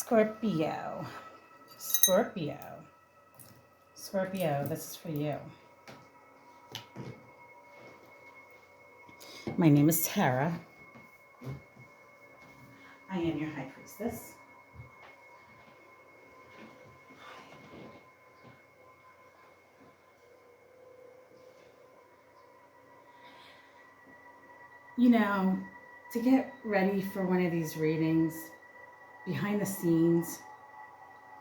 Scorpio. Scorpio. Scorpio, this is for you. My name is Tara. I am your High Priestess. You know, to get ready for one of these readings, behind the scenes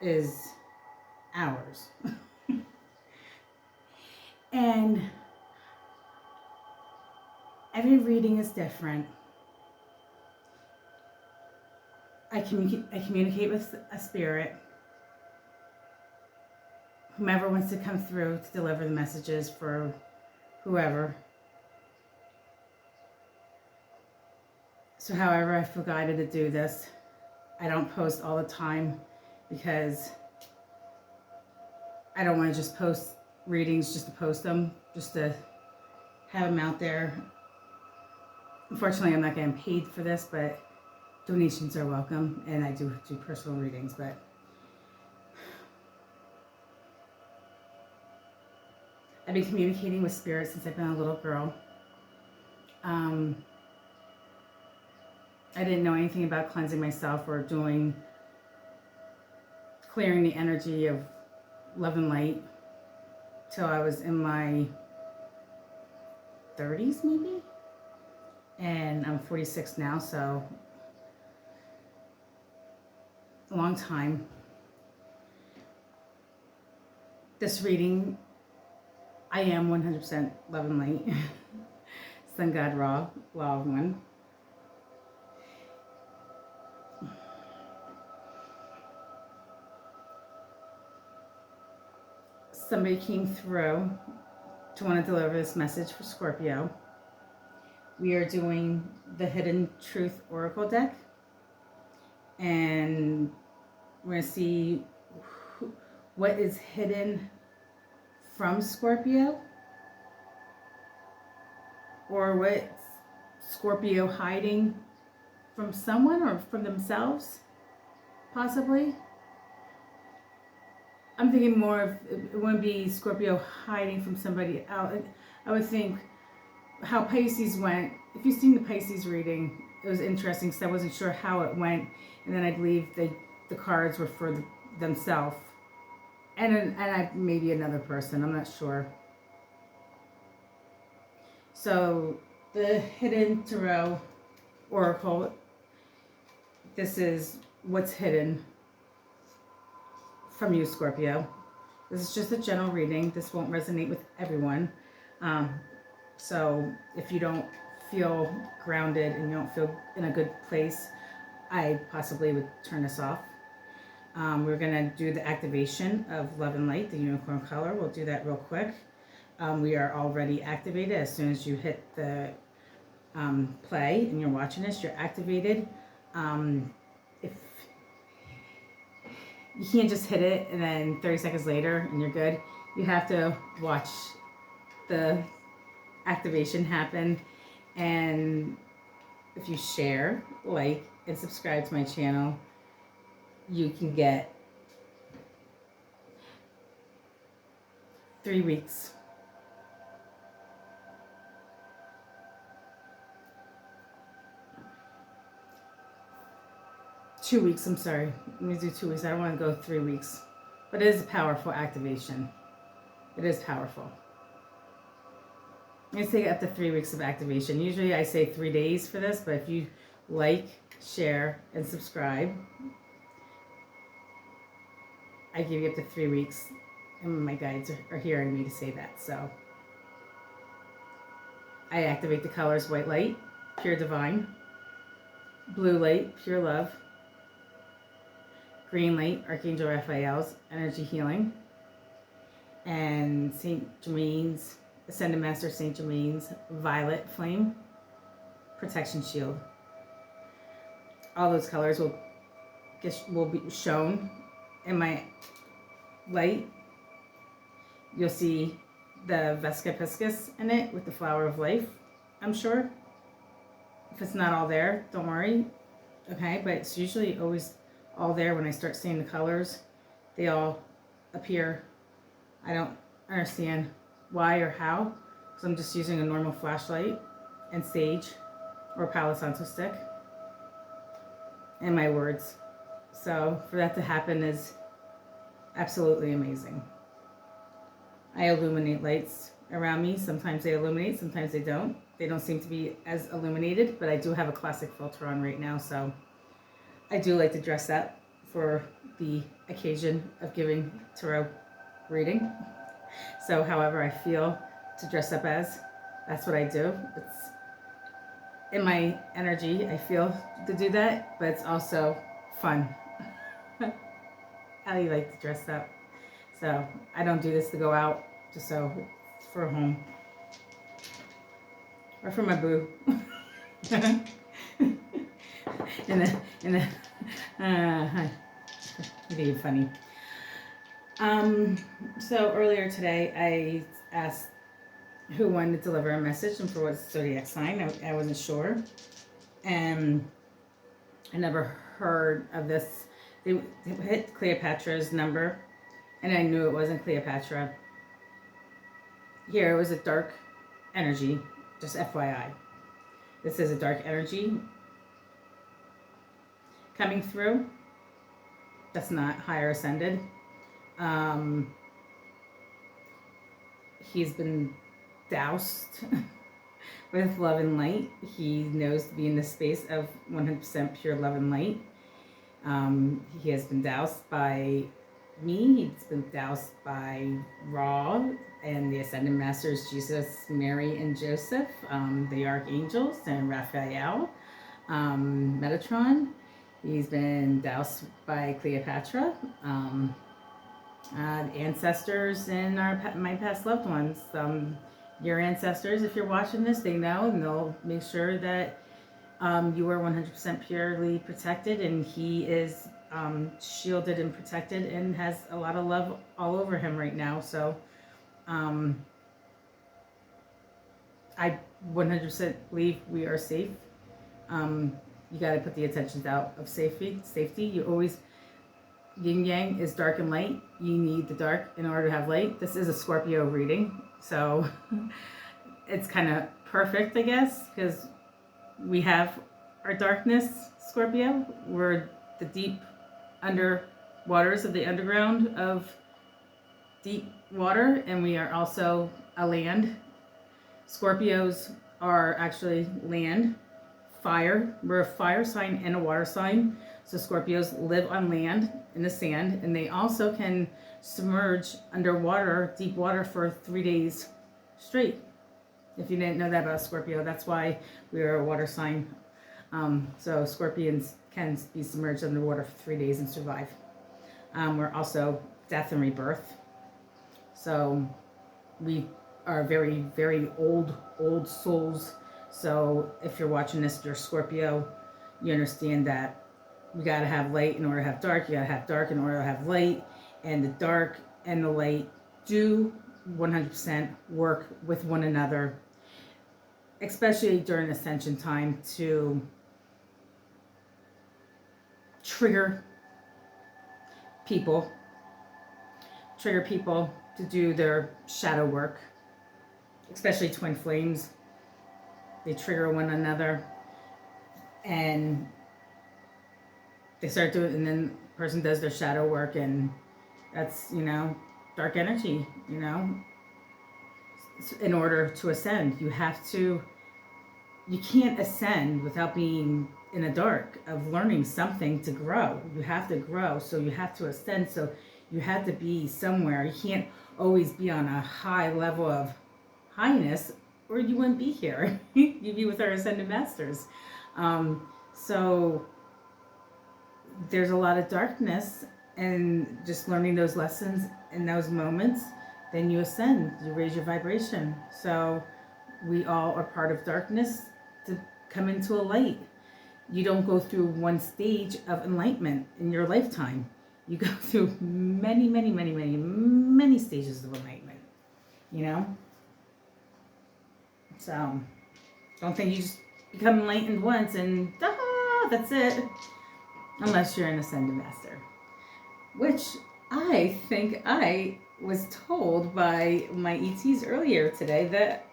is hours. And every reading is different. I communicate with a spirit, whomever wants to come through to deliver the messages for whoever. So however I feel guided to do this, I don't post all the time because I don't want to just post readings just to post them, just to have them out there. Unfortunately, I'm not getting paid for this, but donations are welcome, and I do personal readings, but I've been communicating with spirit since I've been a little girl. I didn't know anything about cleansing myself or clearing the energy of love and light till I was in my 30s maybe, and I'm 46 now, so a long time. This reading, I am 100% love and light. Sun God Ra, Law of One. Somebody came through to want to deliver this message for Scorpio. We are doing the Hidden Truth Oracle deck, and we're going to see what is hidden from Scorpio, or what Scorpio hiding from someone or from themselves, possibly. I'm thinking more of, it wouldn't be Scorpio hiding from somebody else. I would think how Pisces went. If you've seen the Pisces reading, it was interesting because I wasn't sure how it went. And then I believe the cards were for themselves. And maybe another person, I'm not sure. So the Hidden Tarot Oracle, this is what's hidden from you, Scorpio. This is just a general reading. This won't resonate with everyone. So if you don't feel grounded and you don't feel in a good place, I possibly would turn this off. We're going to do the activation of Love and Light, the unicorn color. We'll do that real quick. We are already activated. As soon as you hit the play and you're watching this, you're activated. If you can't just hit it and then 30 seconds later and you're good. You have to watch the activation happen. And if you share, like, and subscribe to my channel, you can get 3 weeks. 2 weeks, I'm sorry. Let me do 2 weeks. I don't want to go 3 weeks. But it is a powerful activation. It is powerful. I'm going to say up to 3 weeks of activation. Usually I say 3 days for this, but if you like, share, and subscribe, I give you up to 3 weeks. And my guides are hearing me to say that. So I activate the colors white light, pure divine, blue light, pure love, green light, Archangel Raphael's energy healing, and Saint Germain's, Ascended Master Saint Germain's violet flame protection shield. All those colors will be shown in my light. You'll see the Vesca Piscis in it with the flower of life, I'm sure. If it's not all there, don't worry. Okay, but it's usually always all there when I start seeing the colors. They all appear. I don't understand why or how, because I'm just using a normal flashlight and sage or Palo Santo stick and my words. So for that to happen is absolutely amazing. I illuminate lights around me. Sometimes they illuminate, sometimes they don't. They don't seem to be as illuminated, but I do have a classic filter on right now, so I do like to dress up for the occasion of giving tarot reading. So however I feel to dress up as, that's what I do. It's in my energy, I feel to do that, but it's also fun. I like to dress up. So I don't do this to go out, just so it's for home. Or for my boo. Being funny. So earlier today, I asked who wanted to deliver a message and for what zodiac sign. I wasn't sure, and I never heard of this. They hit Cleopatra's number, and I knew it wasn't Cleopatra. Here it was a dark energy, just FYI. This is a dark energy coming through. That's not higher ascended. He's been doused with love and light. He knows to be in the space of 100% pure love and light. He has been doused by me. He's been doused by Ra and the Ascended Masters, Jesus, Mary, and Joseph, the Archangels, and Raphael, Metatron. He's been doused by Cleopatra, ancestors, and my past loved ones. Your ancestors, if you're watching this, they know, and they'll make sure that you are 100% purely protected, and he is shielded and protected and has a lot of love all over him right now. So I 100% believe we are safe. You got to put the intentions out of safety. You always, yin yang is dark and light. You need the dark in order to have light. This is a Scorpio reading, so it's kind of perfect, I guess, because we have our darkness, Scorpio. We're the deep under waters of the underground of deep water, and we are also a land. Scorpios are actually land, fire. We're a fire sign and a water sign. So Scorpios live on land in the sand, and they also can submerge underwater, deep water, for 3 days straight. If you didn't know that about Scorpio, that's why we are a water sign. So Scorpions can be submerged underwater for 3 days and survive. We're also death and rebirth. So we are very, very old souls. So if you're watching this, you're Scorpio, you understand that we got to have light in order to have dark. You got to have dark in order to have light. And the dark and the light do 100% work with one another, especially during ascension time, to trigger people to do their shadow work, especially twin flames. They trigger one another and they start doing, and then the person does their shadow work, and that's, dark energy, In order to ascend, you can't ascend without being in the dark of learning something to grow. You have to grow, so you have to ascend, so you have to be somewhere. You can't always be on a high level of highness, or you wouldn't be here. You'd be with our Ascended Masters. So there's a lot of darkness, and just learning those lessons in those moments, then you ascend, you raise your vibration. So we all are part of darkness to come into a light. You don't go through one stage of enlightenment in your lifetime. You go through many, many, many, many, many stages of enlightenment, So don't think you just become enlightened once and that's it. unless you're an ascended master, which I think I was told by my ETs earlier today that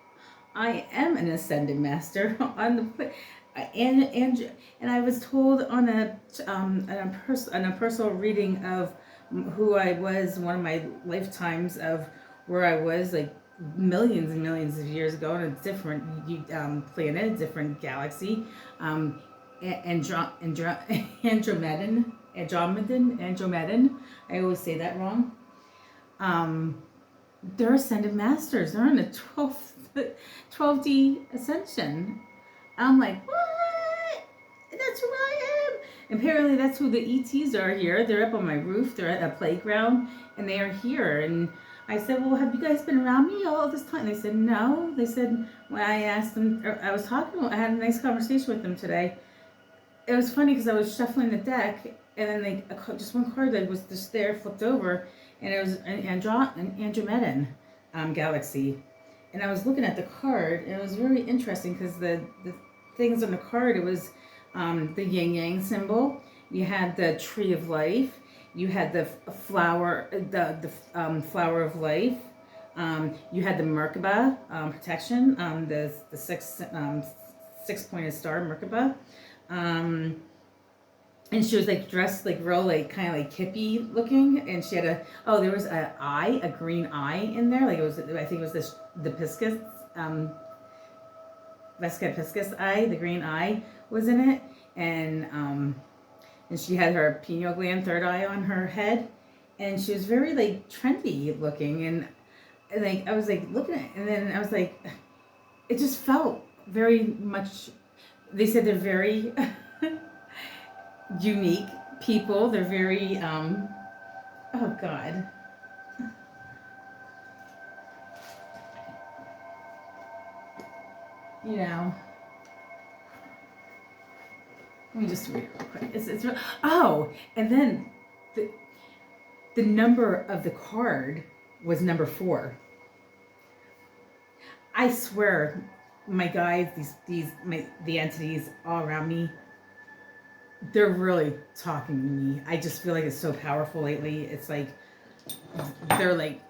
I am an ascended master on the and I was told on a personal reading of who I was, one of my lifetimes of where I was, like millions and millions of years ago on a different planet, different galaxy, Andromedan. I always say that wrong. They're ascended masters. They're on the 12D ascension. I'm like, what? That's who I am. Apparently, that's who the ETs are here. They're up on my roof. They're at a playground, and they are here. And I said, well, have you guys been around me all this time? They said, no. They said, when I asked them, I was talking, I had a nice conversation with them today. It was funny because I was shuffling the deck, and then just one card that was just there flipped over, and it was an Andromedan galaxy. And I was looking at the card, and it was very interesting because the things on the card, it was the yin yang symbol. You had the tree of life. You had the flower, the flower of life. You had the Merkaba protection, the six-pointed star Merkaba. And she was like dressed like real, like kind of like hippie looking, and she had there was a green eye in there, like it was, I think it was the piscis, Vesca piscis eye, the green eye was in it, and she had her pineal gland, third eye on her head, and she was very like trendy looking, and like I was like looking at it, and then I was like, it just felt very much. They said they're very unique people. They're very, oh God. You know, let me just read it real quick. It's and then the number of the card was number 4. I swear, my guides, the entities all around me, they're really talking to me. I just feel like it's so powerful lately. It's like they're like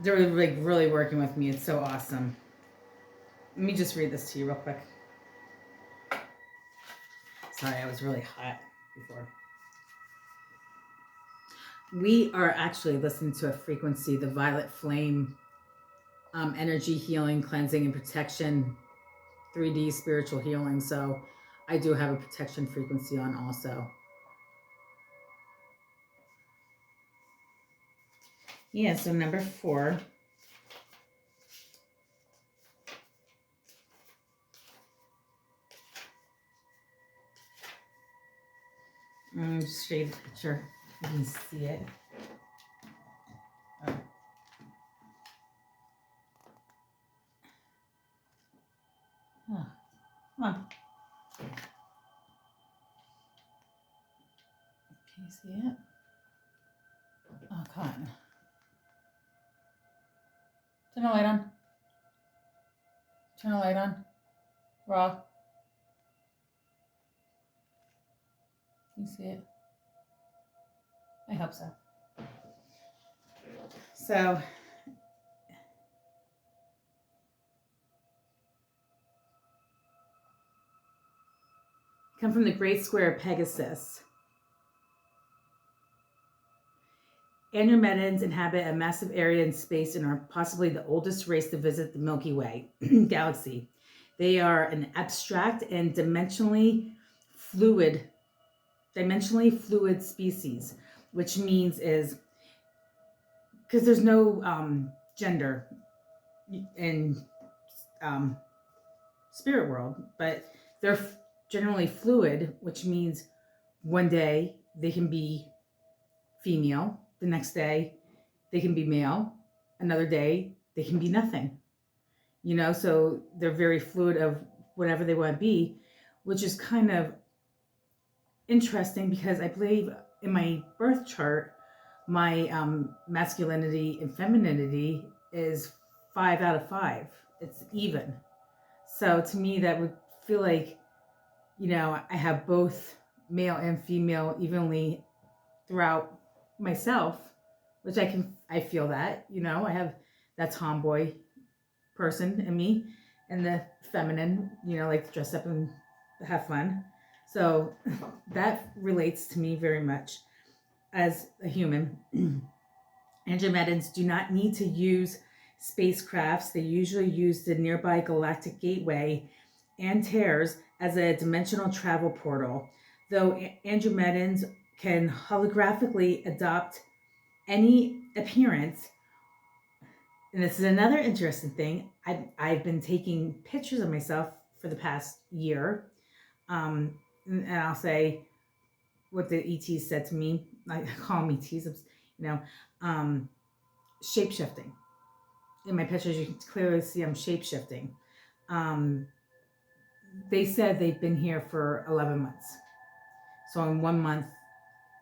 really working with me. It's so awesome. Let me just read this to you real quick. Sorry, I was really hot before. We are actually listening to a frequency, the violet flame, energy healing, cleansing, and protection, 3D spiritual healing. So I do have a protection frequency on also. Yeah, so number 4. Just show you the picture. You can see it. Oh. Oh. Come on. Can you see it? Oh, come on. Turn the light on. Turn the light on. Raw. Can you see it? I hope so. So, come from the great square of Pegasus. Andromedans inhabit a massive area in space and are possibly the oldest race to visit the Milky Way galaxy. They are an abstract and dimensionally fluid species, which means is because there's no gender in spirit world, but they're generally fluid, which means one day they can be female, the next day they can be male, another day they can be nothing. You know, so they're very fluid of whatever they want to be, which is kind of interesting because I believe in my birth chart, my masculinity and femininity is 5 out of 5. It's even. So to me, that would feel like, you know, I have both male and female evenly throughout myself, which I feel that, I have that tomboy person in me and the feminine, like to dress up and have fun. So that relates to me very much as a human. Andromedans do not need to use spacecrafts. They usually use the nearby galactic gateway and tears as a dimensional travel portal, though Andromedans can holographically adopt any appearance. And this is another interesting thing. I've been taking pictures of myself for the past year. And I'll say what the ETs said to me. I call them ETs, shape shifting. In my pictures, you can clearly see I'm shape shifting. They said they've been here for 11 months. So in 1 month,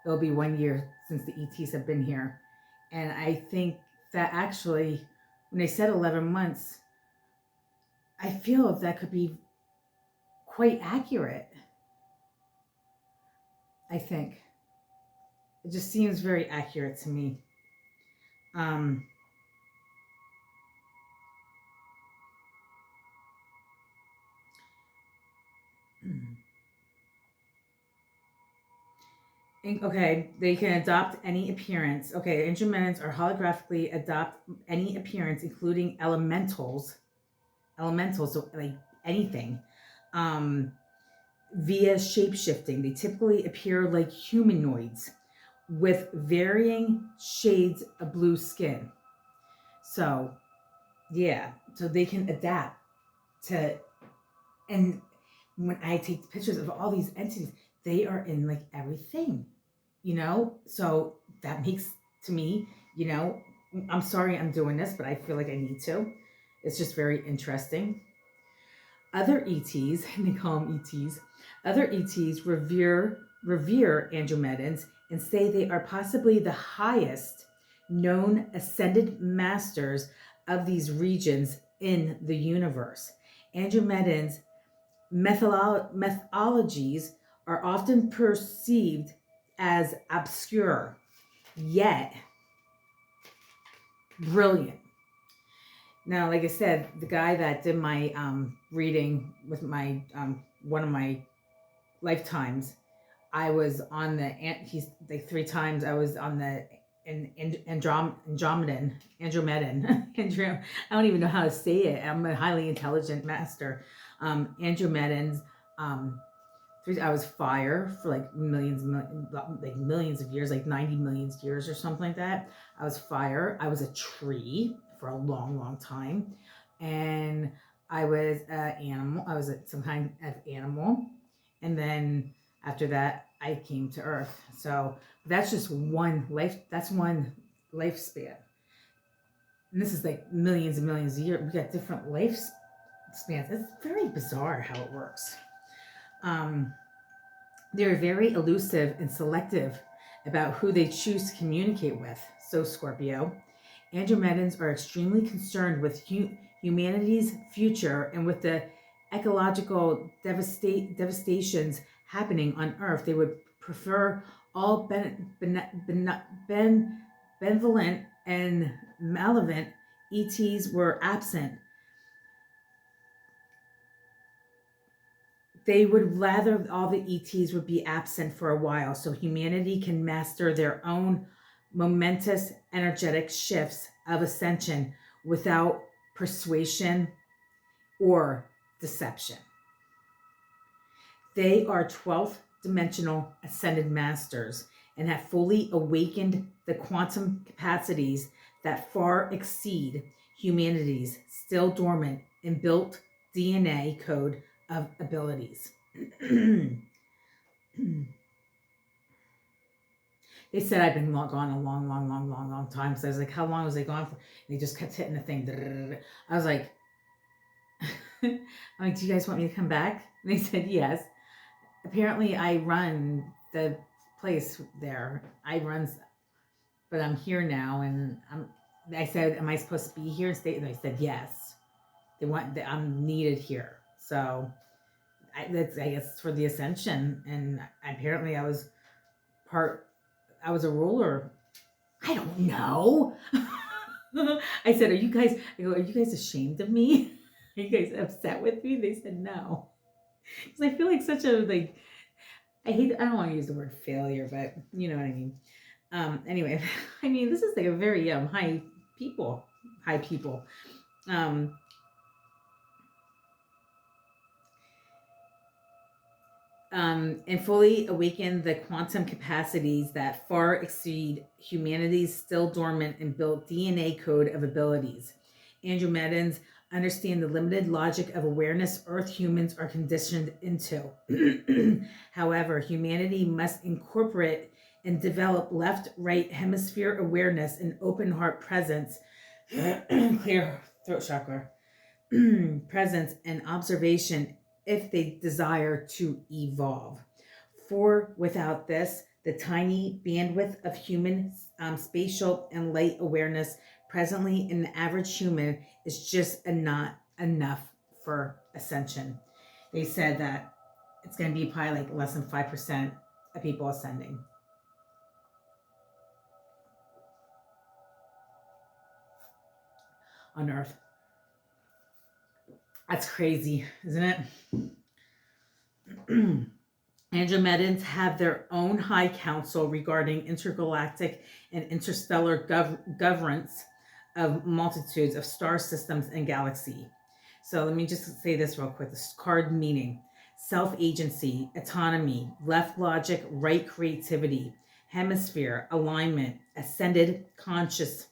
it'll be 1 year since the ETs have been here. And I think that actually, when they said 11 months, I feel that could be quite accurate. I think. It just seems very accurate to me. And, okay, they can adopt any appearance. Okay, Andromedans are holographically adopt any appearance, including elementals, so like anything, via shape-shifting. They typically appear like humanoids with varying shades of blue skin. So, yeah, so they can adapt to, and when I take pictures of all these entities, they are in like everything, so that makes, to me, I'm sorry I'm doing this, but I feel like I need to. It's just very interesting. Other ETs, and they call them ETs, other ETs revere Andromedans and say they are possibly the highest known ascended masters of these regions in the universe. Andromedans' methodologies are often perceived as obscure, yet brilliant. Now, like I said, the guy that did my reading with my one of my lifetimes, I was on the, he's like 3 times I was on the Andromedan. I don't even know how to say it. I'm a highly intelligent master. Andromedans. I was fire for like millions of years, like 90 million years or something like that. I was fire. I was a tree for a long, long time. And I was an animal. I was some kind of animal. And then after that, I came to Earth. So that's just one life. That's one lifespan. And this is like millions and millions of years. We got different lifespans. It's very bizarre how it works. They're very elusive and selective about who they choose to communicate with. So, Scorpio, Andromedans are extremely concerned with humanity's future and with the ecological devastations happening on Earth. They would prefer all benevolent and malevolent ETs were absent. They would rather all the ETs would be absent for a while so humanity can master their own momentous energetic shifts of ascension without persuasion or deception. They are 12th dimensional ascended masters and have fully awakened the quantum capacities that far exceed humanity's still dormant and built DNA code of abilities. They said I've been gone a long time. So I was like, how long was they gone for? And they just kept hitting the thing. I was like, I'm like, do you guys want me to come back? And they said yes. Apparently I run the place there. But I'm here now, and I said, am I supposed to be here and stay? And they said yes. I'm needed here. So that's, I guess, for the ascension. And apparently I was a ruler. I don't know. I said, I go, are you guys ashamed of me? Are you guys upset with me? They said no. Because I feel like such a, like, I don't want to use the word failure, but you know what I mean. Anyway, I mean, this is like a very high people. Um, and fully awaken the quantum capacities that far exceed humanity's still dormant and built DNA code of abilities. Andromedans understand the limited logic of awareness Earth humans are conditioned into. However, humanity must incorporate and develop left-right hemisphere awareness and open heart presence, clear throat chakra, presence and observation if they desire to evolve. For without this, the tiny bandwidth of human spatial and light awareness presently in the average human is just not enough for ascension. They said that it's going to be probably like less than 5% of people ascending. On Earth. That's crazy, isn't it? Andromedans have their own high council regarding intergalactic and interstellar governance of multitudes of star systems and galaxy. So let me just say this real quick. This card meaning: self-agency, autonomy, left logic, right creativity, hemisphere, alignment, ascended conscious,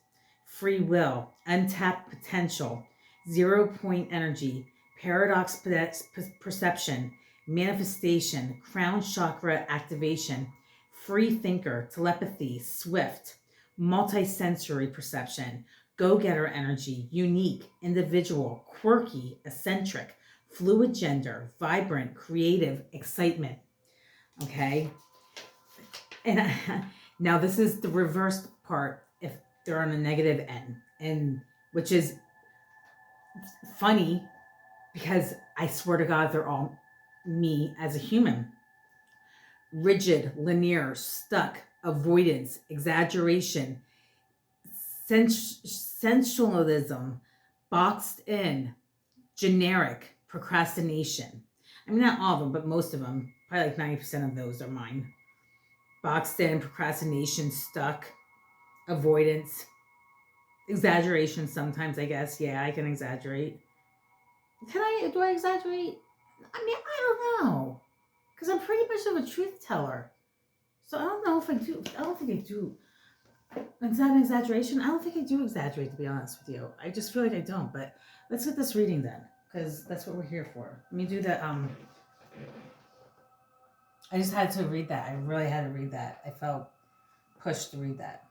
free will, untapped potential, 0 point energy, paradox perception, manifestation, crown chakra activation, free thinker, telepathy, swift, multisensory perception, go-getter energy, unique, individual, quirky, eccentric, fluid gender, vibrant, creative, excitement. Okay? And now this is the reversed part if they're on a negative end, and which is funny because I swear to God they're all me as a human. Rigid, linear, stuck, avoidance, exaggeration, sensualism, boxed in, generic, procrastination. I mean, not all of them, but most of them. Probably like 90% of those are mine. Boxed in, procrastination, stuck, avoidance, exaggeration sometimes, I guess. Yeah, I can exaggerate. Do I exaggerate? I mean, I don't know. Because I'm pretty much of a truth teller. So I don't know if I do. I don't think I do. Is that an exaggeration? I don't think I do exaggerate, to be honest with you. I just feel like I don't. But let's get this reading then, because that's what we're here for. Let me do the I just had to read that. I really had to read that. I felt pushed to read that.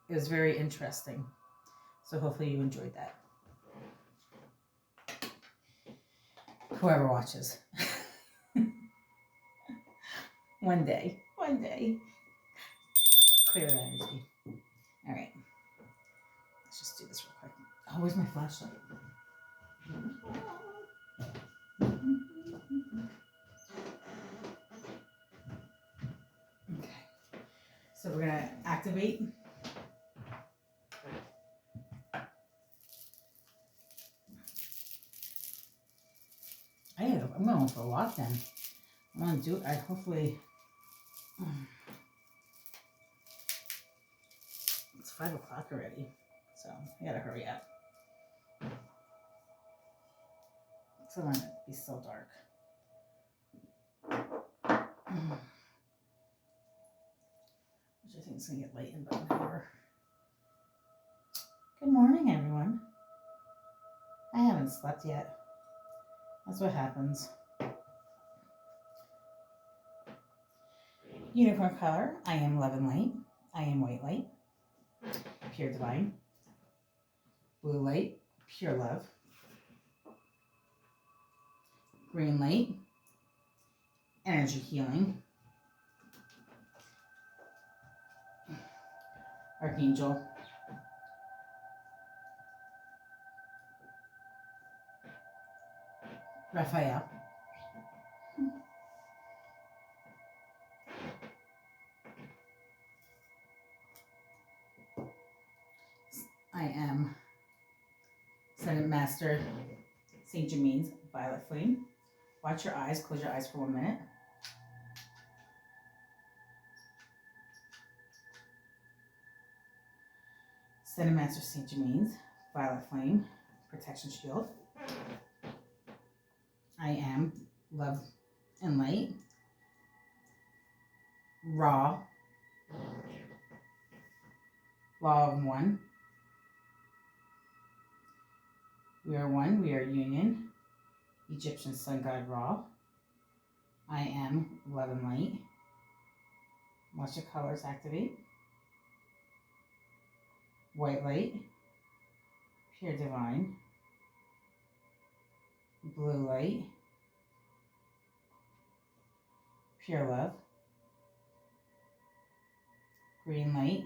It was very interesting. So hopefully you enjoyed that. Whoever watches. One day. Clear that energy. All right. Let's just do this real quick. Oh, where's my flashlight? Okay. So we're going to activate. I'm going for a lot then. I want to do it. Hopefully. It's 5 o'clock already. So I got to hurry up. So I want it to be still dark. Which I think is going to get light in about an hour. Good morning, everyone. I haven't slept yet. That's what happens. Unicorn color, I am love and light. I am white light, pure divine. Blue light, pure love. Green light, energy healing. Archangel. Raphael. I am Ascended Master Saint Germain's Violet Flame. Watch your eyes. Close your eyes for 1 minute. Ascended Master Saint Germain's Violet Flame Protection Shield. I am Love and Light. Ra. Law of One. We are one. We are union. Egyptian Sun God Ra. I am Love and Light. Watch the colors activate. White Light. Pure Divine. Blue Light. Pure Love. Green Light.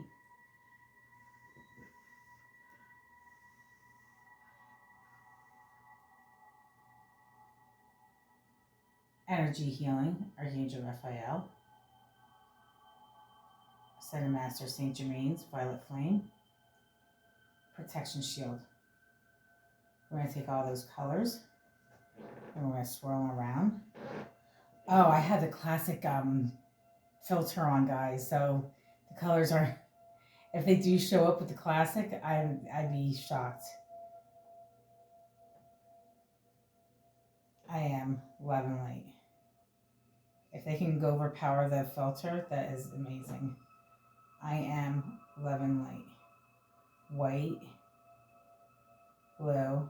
Energy Healing, Archangel Raphael. Ascended Master Saint Germain's Violet Flame Protection Shield. We're going to take all those colors and we're going to swirl them around. Oh, I had the classic filter on, guys, so the colors are, if they do show up with the classic, I'd be shocked. I am Love and Light. If they can go overpower the filter, that is amazing. I am Love and Light. White, blue,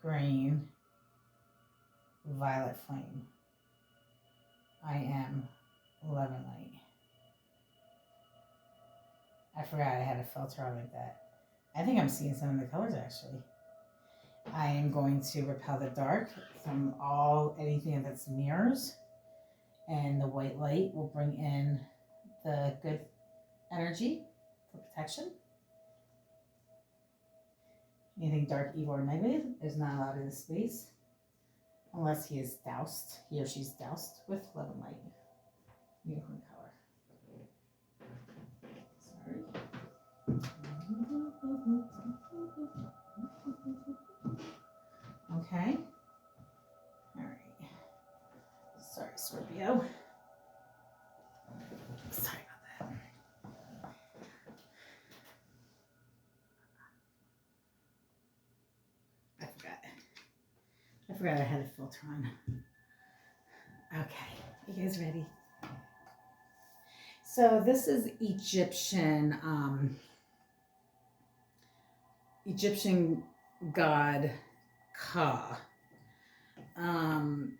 green, violet flame. I am Love and Light. I forgot I had a filter on like that. I think I'm seeing some of the colors actually. I am going to repel the dark from anything that's mirrors, and the white light will bring in the good energy for protection. Anything dark, evil, or negative is not allowed in this space unless he or she's doused with love and light. Unicorn color. Sorry. Okay. All right. Sorry, Scorpio. Sorry about that. I forgot I had a filter on. Okay, you guys ready? So this is Egyptian god Ka. I'm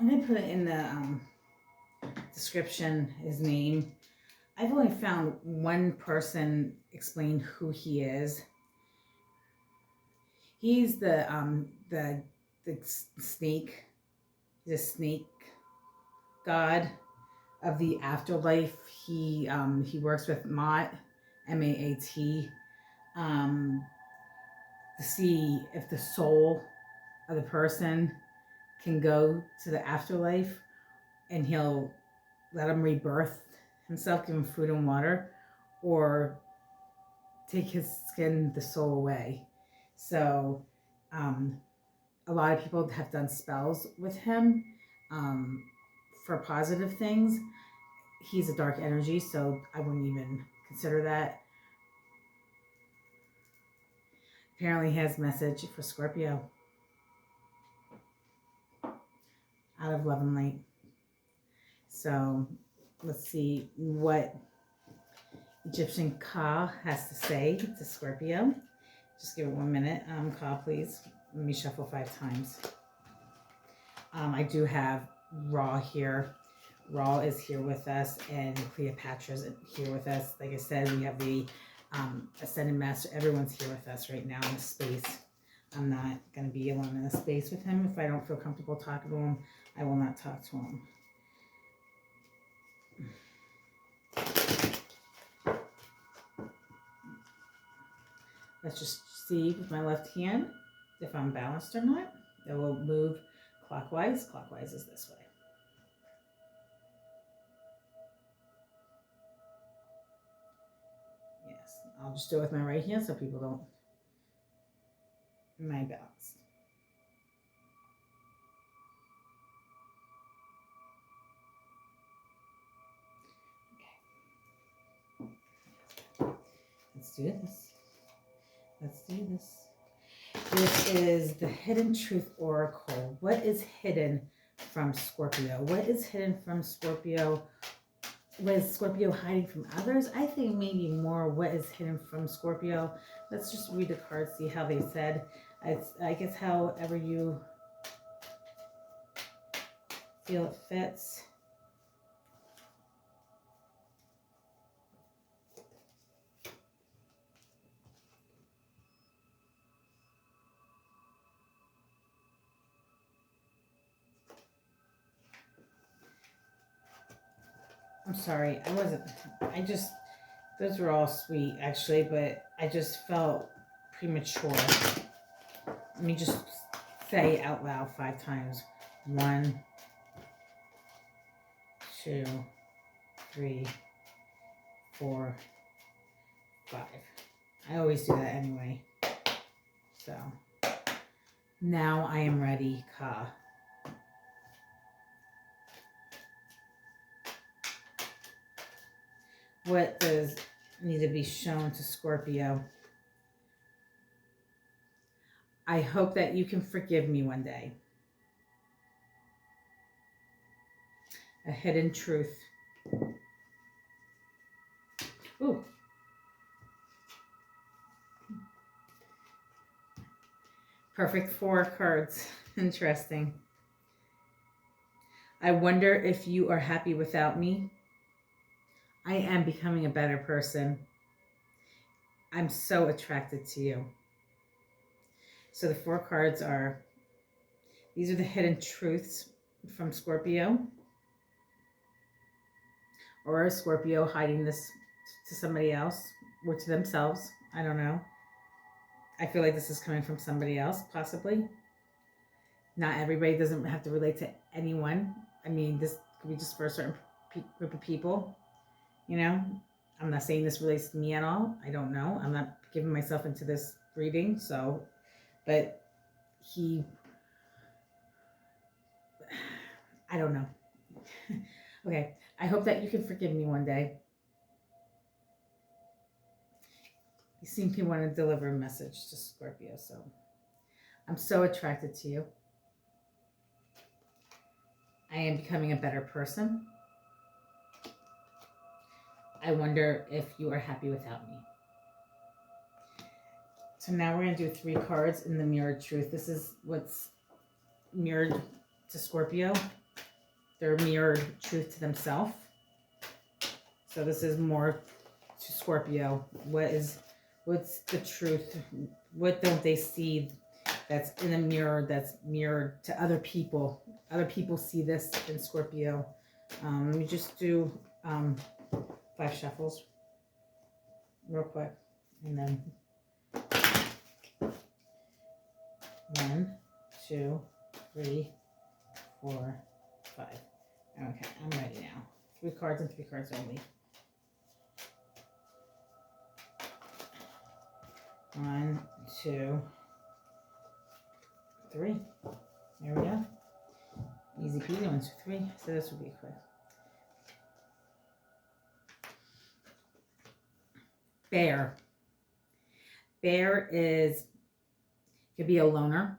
gonna put it in the description, his name. I've only found one person explain who he is. He's the snake, the snake god of the afterlife. He works with Maat, M-A-A-T, to see if the soul of the person can go to the afterlife, and he'll let him rebirth himself, give him food and water, or take his skin, the soul away. So a lot of people have done spells with him for positive things. He's a dark energy, so I wouldn't even consider that. Apparently he has a message for Scorpio. Out of love and light. So let's see what Egyptian Ka has to say to Scorpio. Just give it 1 minute. Ka, please. Let me shuffle 5 times. I do have Ra here. Ra is here with us, and Cleopatra's here with us. Like I said, we have the Ascended Master. Everyone's here with us right now in this space. I'm not going to be alone in this space with him. If I don't feel comfortable talking to him, I will not talk to him. Let's just see with my left hand. if I'm balanced or not. It will move clockwise. Clockwise is this way. Yes, I'll just do it with my right hand so people don't. Am I balanced? Okay. Let's do this. Let's do this. This is the Hidden Truth Oracle. What is hidden from Scorpio? What is hidden from Scorpio? What is Scorpio hiding from others? I think maybe more what is hidden from Scorpio. Let's just read the cards, see how they said. I guess however you feel it fits. I'm sorry, those were all sweet actually, but I just felt premature. Let me just say out loud 5 times. 1, 2, 3, 4, 5. I always do that anyway. So, now I am ready, Ka. What does need to be shown to Scorpio? I hope that you can forgive me one day. A hidden truth. Ooh. Perfect 4 cards. Interesting. I wonder if you are happy without me. I am becoming a better person. I'm so attracted to you. So the 4 cards are, these are the hidden truths from Scorpio. Or a Scorpio hiding this to somebody else or to themselves. I don't know. I feel like this is coming from somebody else, possibly. Not everybody doesn't have to relate to anyone. I mean, this could be just for a certain group of people. You know, I'm not saying this relates to me at all. I don't know. I'm not giving myself into this reading. So, but I don't know. Okay. I hope that you can forgive me one day. You seem to want to deliver a message to Scorpio. So I'm so attracted to you. I am becoming a better person. I wonder if you are happy without me. So now we're going to do 3 cards in the mirrored truth. This is what's mirrored to Scorpio. Their mirrored truth to themselves. So this is more to Scorpio. What's the truth? What don't they see that's in a mirror that's mirrored to other people? Other people see this in Scorpio. Let me just do 5 shuffles real quick. And then 1, 2, 3, 4, 5. Okay, I'm ready now. 3 cards and 3 cards only. 1, 2, 3. There we go. Easy peasy. 1, 2, 3. So this will be quick. Bear. Bear could be a loner.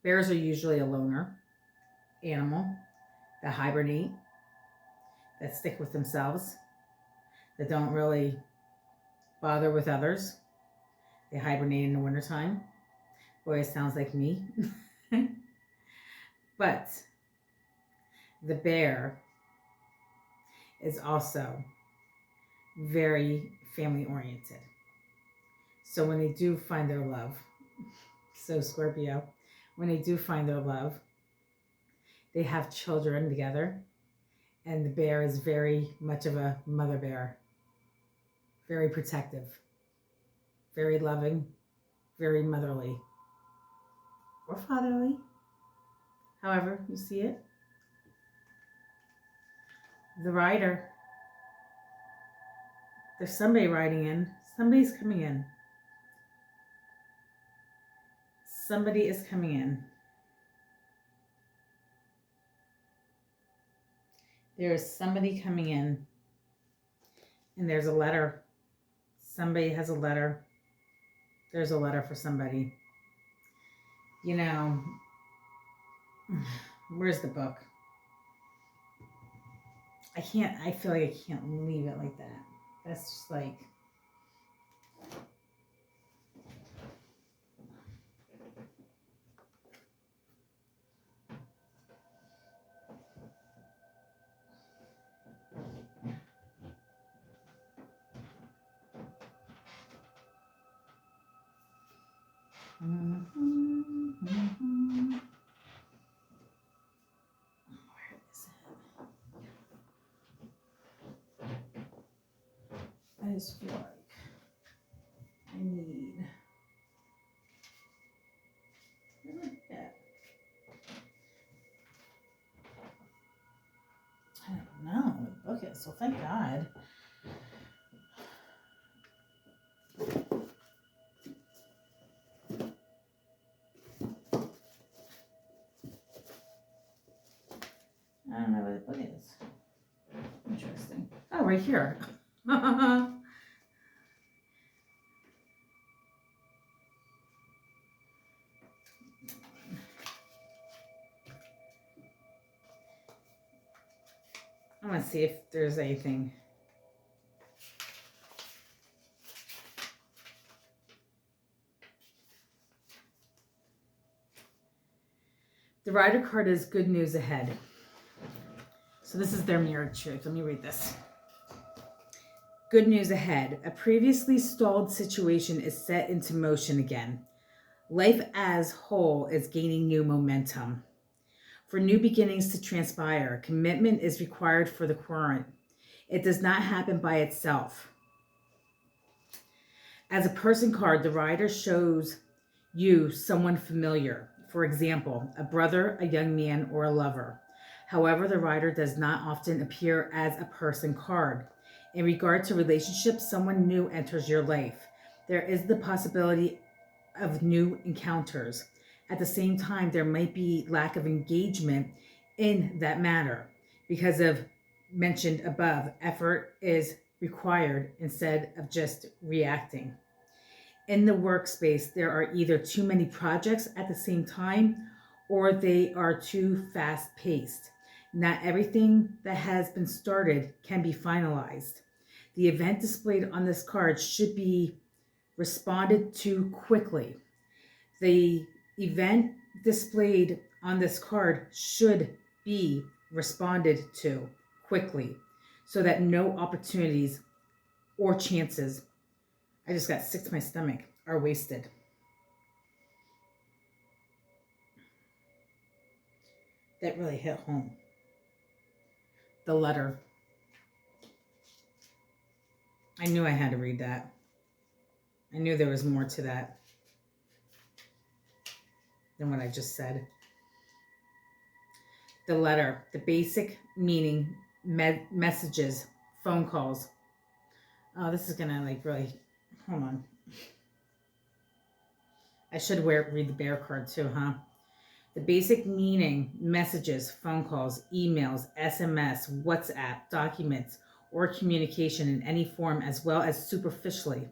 Bears are usually a loner animal that hibernate, that stick with themselves, that don't really bother with others. They hibernate in the wintertime. Boy, it sounds like me. But the bear is also very family oriented. So when they do find their love, so Scorpio, when they do find their love, they have children together, and the bear is very much of a mother bear. Very protective, very loving, very motherly. or fatherly, however you see it. The rider. There's somebody riding in. Somebody's coming in. Somebody is coming in. There is somebody coming in. And there's a letter. Somebody has a letter. There's a letter for somebody. You know, where's the book? I feel like I can't leave it like that. That's just like... Where is it? I just feel like I need... Where did I get? I don't know where the book is, so thank God. I don't know where the book is. Interesting. Oh, right here. I want to see if there's anything. The Rider card is good news ahead. So this is their mirrored truth. Let me read this. Good news ahead. A previously stalled situation is set into motion again. Life as whole is gaining new momentum. For new beginnings to transpire, commitment is required for the current. It does not happen by itself. As a person card, the Rider shows you someone familiar. For example, a brother, a young man, or a lover. However, the Rider does not often appear as a person card. In regard to relationships, someone new enters your life. There is the possibility of new encounters. At the same time, there might be lack of engagement in that matter. Because of mentioned above, effort is required instead of just reacting. In the workspace, there are either too many projects at the same time or they are too fast-paced. Not everything that has been started can be finalized. The event displayed on this card should be responded to quickly. The event displayed on this card should be responded to quickly so that no opportunities or chances, I just got sick to my stomach, are wasted. That really hit home. The letter. I knew I had to read that. I knew there was more to that than what I just said. The letter, the basic meaning, messages, phone calls. Oh, this is gonna like really, hold on. I should read the bear card too, huh? The basic meaning, messages, phone calls, emails, SMS, WhatsApp, documents, or communication in any form, as well as superficially.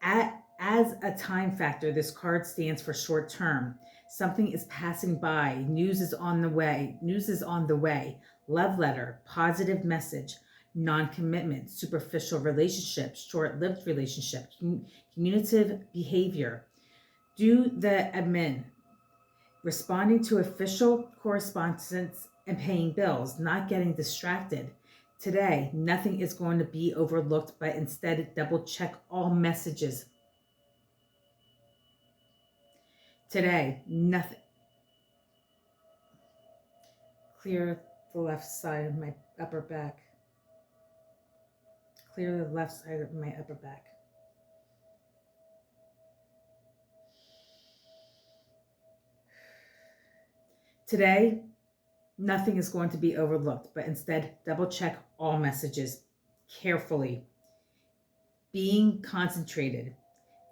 As a time factor, this card stands for short term. Something is passing by. News is on the way. Love letter, positive message, non-commitment, superficial relationship, short-lived relationship, communicative behavior. Do the admin. Responding to official correspondence and paying bills, not getting distracted. Today, nothing is going to be overlooked, but instead double check all messages. Today, nothing. Clear the left side of my upper back. Clear the left side of my upper back. Today, nothing is going to be overlooked, but instead double check all messages carefully, being concentrated,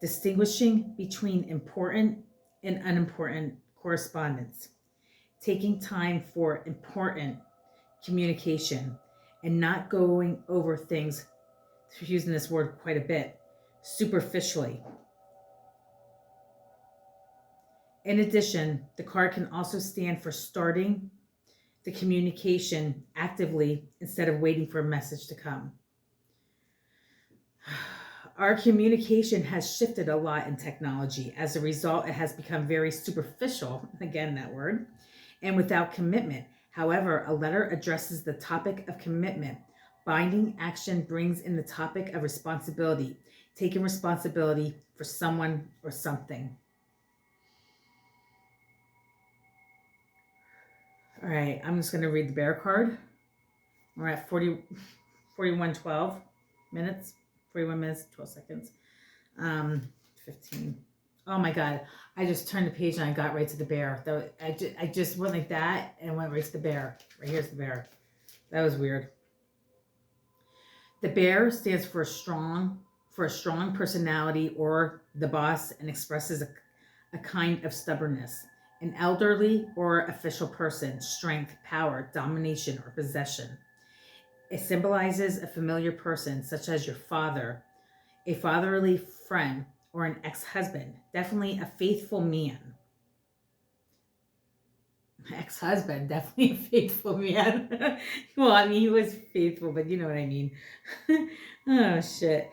distinguishing between important and unimportant correspondence, taking time for important communication, and not going over things, using this word quite a bit, superficially. In addition, the card can also stand for starting the communication actively instead of waiting for a message to come. Our communication has shifted a lot in technology. As a result, it has become very superficial, again, that word, and without commitment. However, a letter addresses the topic of commitment. Binding action brings in the topic of responsibility, taking responsibility for someone or something. All right, I'm just going to read the bear card. We're at 41 minutes, 41 minutes, 12 seconds, 15. Oh my God, I just turned the page and I got right to the bear. I just went like that and went right to the bear. Right here's the bear. That was weird. The bear stands for a strong personality or the boss, and expresses a kind of stubbornness. An elderly or official person, strength, power, domination, or possession. It symbolizes a familiar person, such as your father, a fatherly friend, or an ex-husband. Definitely a faithful man. Ex-husband, definitely a faithful man. Well, I mean, he was faithful, but you know what I mean. Oh, shit.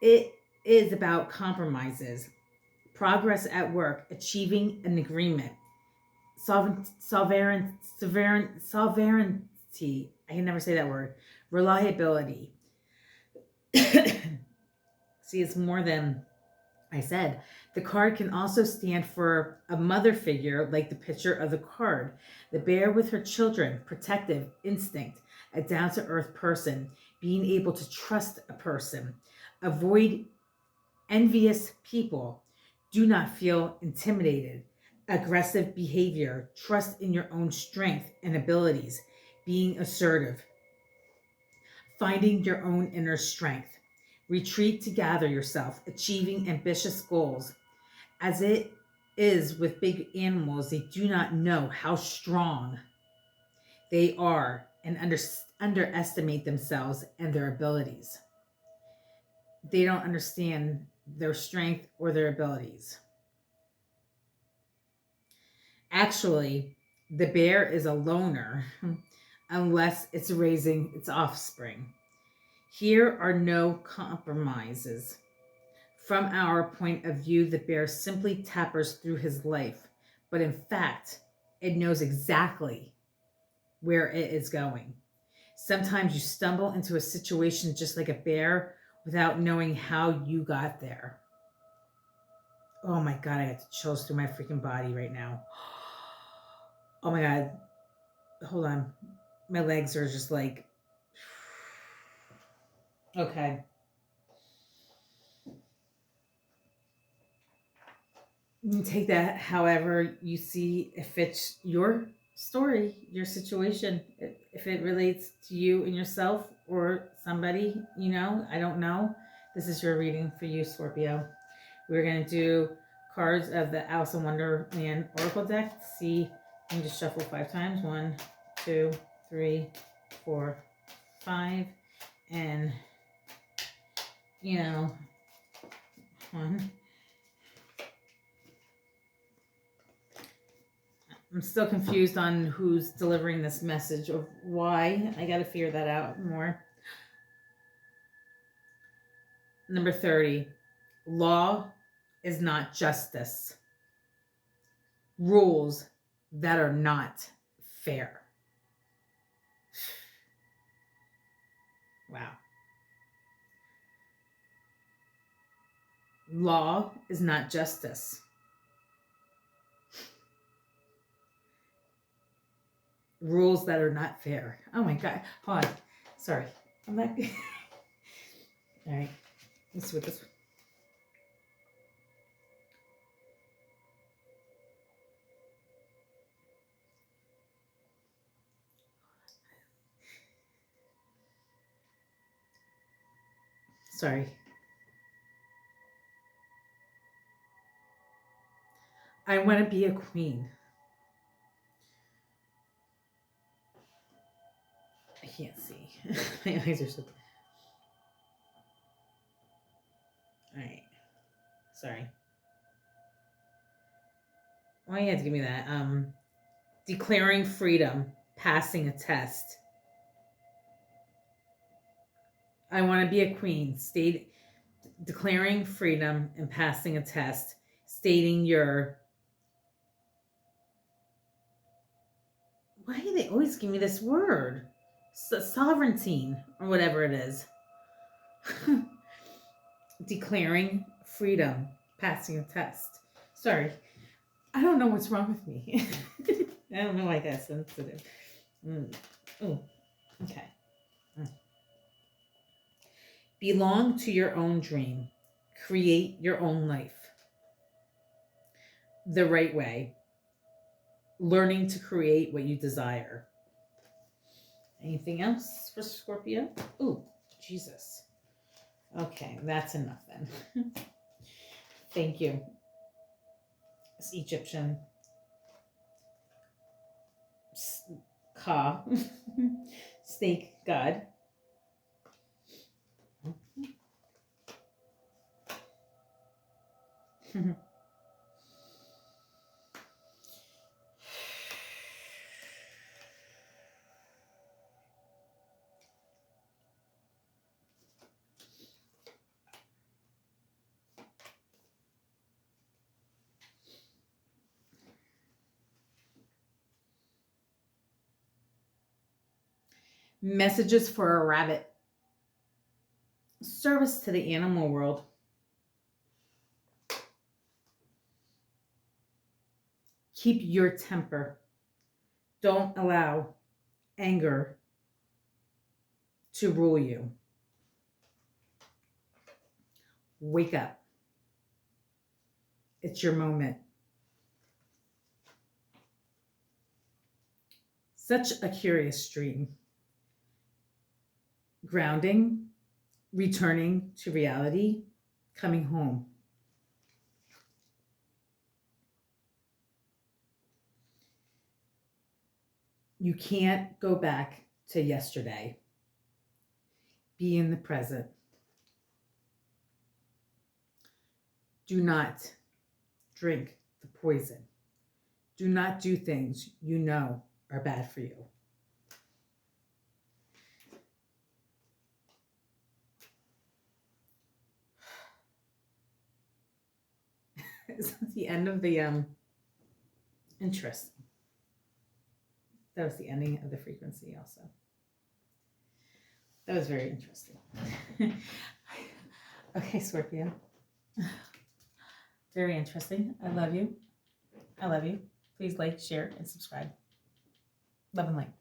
It is about compromises, progress at work, achieving an agreement, sovereignty. I can never say that word. Reliability. See, it's more than I said. The card can also stand for a mother figure, like the picture of the card. The bear with her children, protective, instinct, a down-to-earth person, being able to trust a person. Avoid envious people. Do not feel intimidated. Aggressive behavior. Trust in your own strength and abilities. Being assertive. Finding your own inner strength. Retreat to gather yourself. Achieving ambitious goals. As it is with big animals, they do not know how strong they are and underestimate themselves and their abilities. They don't understand their strength or their abilities. Actually, the bear is a loner unless it's raising its offspring. Here are no compromises. From our point of view, the bear simply tappers through his life, but in fact, it knows exactly where it is going. Sometimes you stumble into a situation just like a bear without knowing how you got there. Oh my God, I got the chills through my freaking body right now. Oh my God. Hold on. My legs are just like, okay. You can take that however you see if it's your story, your situation, if it relates to you and yourself or somebody, you know, I don't know. This is your reading for you, Scorpio. We're going to do cards of the Alice in Wonderland Oracle deck. See, let me just shuffle 5 times. 1, 2, 3, 4, 5. And, you know, 1. I'm still confused on who's delivering this message or why. I got to figure that out more. Number 30. Law is not justice. Rules that are not fair. Wow. Law is not justice. Rules that are not fair. Oh my God. Hold on. Sorry. I'm not. All right. Let's see what this. Sorry. I want to be a queen. I can't see. My eyes are so... All right. Sorry. Why you had to give me that? Declaring freedom, passing a test. I want to be a queen. Declaring freedom and passing a test. Stating your... Why do they always give me this word? Sovereignty, or whatever it is. Declaring freedom, passing a test. Sorry. I don't know what's wrong with me. I don't know why I got sensitive. Oh, okay. Belong to your own dream. Create your own life the right way. Learning to create what you desire. Anything else for Scorpio? Oh, Jesus. Okay, that's enough then. Thank you. It's Egyptian. Ka. Snake god. Messages for a rabbit. Service to the animal world. Keep your temper. Don't allow anger to rule you. Wake up. It's your moment. Such a curious dream. Grounding, returning to reality, coming home. You can't go back to yesterday. Be in the present. Do not drink the poison. Do not do things you know are bad for you. Is that the end of the interesting? That was the ending of the frequency also. That was very interesting. Okay, Scorpio. Very interesting. I love you. I love you. Please like, share, and subscribe. Love and light.